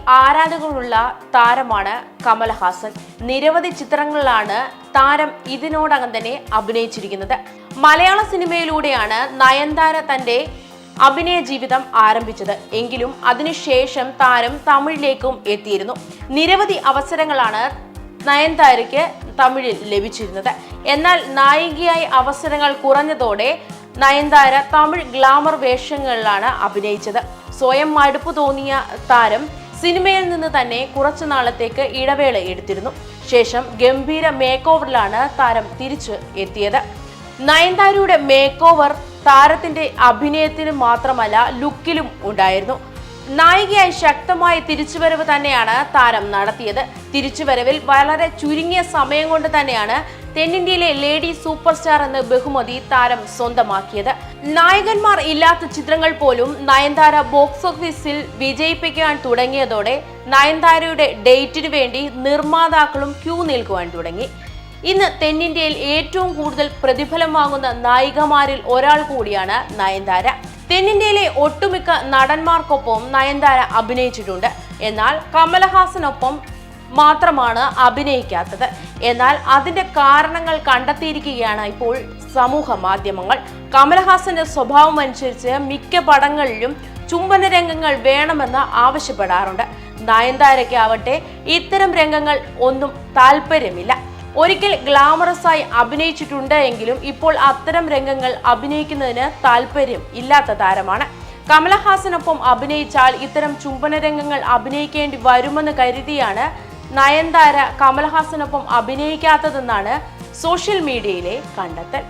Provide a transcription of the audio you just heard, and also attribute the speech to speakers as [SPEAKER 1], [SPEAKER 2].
[SPEAKER 1] ആരാധകരുള്ള താരമാണ് കമൽഹാസൻ. നിരവധി ചിത്രങ്ങളിലാണ് താരം ഇതിനോടകം തന്നെ അഭിനയിച്ചിരിക്കുന്നത്. മലയാള സിനിമയിലൂടെയാണ് നയൻതാര തന്റെ അഭിനയ ജീവിതം ആരംഭിച്ചത്. എങ്കിലും അതിനുശേഷം താരം തമിഴിലേക്കും എത്തിയിരുന്നു. നിരവധി അവസരങ്ങളാണ് നയൻതാരയ്ക്ക് തമിഴിൽ ലഭിച്ചിരുന്നത്. എന്നാൽ നായികയായി അവസരങ്ങൾ കുറഞ്ഞതോടെ നയൻതാര തമിഴ് ഗ്ലാമർ വേഷങ്ങളിലാണ് അഭിനയിച്ചത്. സ്വയം മടുപ്പ് തോന്നിയ താരം സിനിമയിൽ നിന്ന് തന്നെ കുറച്ചു നാളത്തേക്ക് ഇടവേള എടുത്തിരുന്നു. ശേഷം ഗംഭീര മേക്ക് ഓവറിലാണ് താരം തിരിച്ചു എത്തിയത്. നയൻതാരയുടെ മേക്ക് ഓവർ താരത്തിന്റെ അഭിനയത്തിന് മാത്രമല്ല ലുക്കിലും ഉണ്ടായിരുന്നു. നായികയായി ശക്തമായ തിരിച്ചുവരവ് തന്നെയാണ് താരം നടത്തിയത്. തിരിച്ചുവരവിൽ വളരെ ചുരുങ്ങിയ സമയം കൊണ്ട് തന്നെയാണ് തെന്നിന്ത്യയിലെ ലേഡി സൂപ്പർ സ്റ്റാർ എന്ന ബഹുമതി താരം സ്വന്തമാക്കിയത്. നായകന്മാർ ഇല്ലാത്ത ചിത്രങ്ങൾ പോലും നയൻതാര ബോക്സ് ഓഫീസിൽ വിജയിപ്പിക്കാൻ തുടങ്ങിയതോടെ നയൻതാരയുടെ ഡേറ്റിനു വേണ്ടി നിർമ്മാതാക്കളും ക്യൂ നിൽക്കുവാൻ തുടങ്ങി. ഇന്ന് തെന്നിന്ത്യയിൽ ഏറ്റവും കൂടുതൽ പ്രതിഫലം വാങ്ങുന്ന നായികമാരിൽ ഒരാൾ കൂടിയാണ് നയൻതാര. തെന്നിന്ത്യയിലെ ഒട്ടുമിക്ക നടന്മാർക്കൊപ്പം നയൻതാര അഭിനയിച്ചിട്ടുണ്ട്. എന്നാൽ കമൽഹാസനൊപ്പം മാത്രമാണ് അഭിനയിക്കാത്തത്. എന്നാൽ അതിന്റെ കാരണങ്ങൾ കണ്ടെത്തിയിരിക്കുകയാണ് ഇപ്പോൾ സമൂഹ മാധ്യമങ്ങൾ. കമൽഹാസന്റെ സ്വഭാവം അനുസരിച്ച് മിക്ക പടങ്ങളിലും ചുംബന രംഗങ്ങൾ വേണമെന്ന് ആവശ്യപ്പെടാറുണ്ട്. നയൻതാരയ്ക്ക് ആവട്ടെ ഇത്തരം രംഗങ്ങൾ ഒന്നും താല്പര്യമില്ല. ഒരിക്കൽ ഗ്ലാമറസായി അഭിനയിച്ചിട്ടുണ്ട് എങ്കിലും ഇപ്പോൾ അത്തരം രംഗങ്ങൾ അഭിനയിക്കുന്നതിന് താല്പര്യം ഇല്ലാത്ത താരമാണ്. കമൽഹാസനൊപ്പം അഭിനയിച്ചാൽ ഇത്തരം ചുംബന രംഗങ്ങൾ അഭിനയിക്കേണ്ടി വരുമെന്ന് കരുതിയാണ് നയൻതാര കമൽഹാസനൊപ്പം അഭിനയിക്കാത്തതെന്നാണ് സോഷ്യൽ മീഡിയയിലെ കണ്ടെത്തൽ.